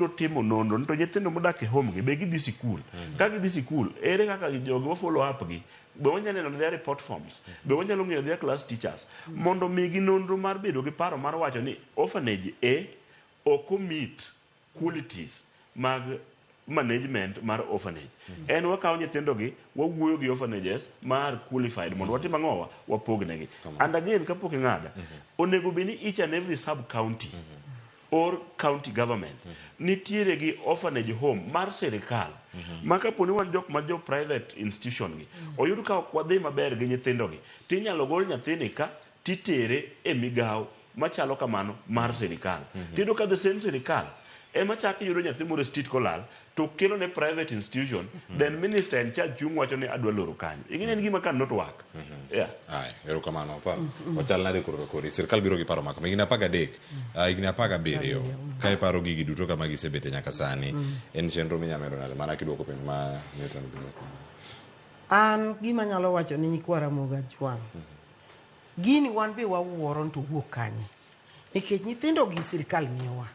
timo nonro to nyithindo modak e home gi be gidhi sikul. Ka gidhi sikul, ere kaka jogi ma follow up gi be wanyalo neno their report forms, be wanyalo ng'eyo their class teachers, mondo migi nonro mar bedo gi paro mar wacho ni orphanage ok meet qualities mag management mar orphanage. En wakawo nyithindo gi wawuoyo gi orphanages mar qualified mondo watim ang'owa wapognegi. And again kapok ing'ada, onego beni each and every sub county or county government nitiere gi orphanage home mar serikal ma kaponi wan jok ma jo private institution gi oyud ka ok wadhi maber gi nyithindo gi tinyalo gol nyathini ka titere e migawo machalo kamano mar serikal. Tiyudo ka the same serikal ema chak yudo nyathi moro street kolal to kelo ne private institution, then minister in charge chung wacho ni adwa loro kanyo. Ing'eni en gima kan not work. Ai, erokamano pa. Wachal nade koro kori sirkal biro gi paro maka. Higni 13, higni 17 ka iparo gigi duto kama gisebete nyaka sani. En chenro minyamero nade mana kiduoko penjo ma Newton Bilet. An gima nyalo wacho ni nyikwara moga jwang. Gini wan be wawuoro to wuok kanye. Nikech nyithindo gi sirkal miyowa.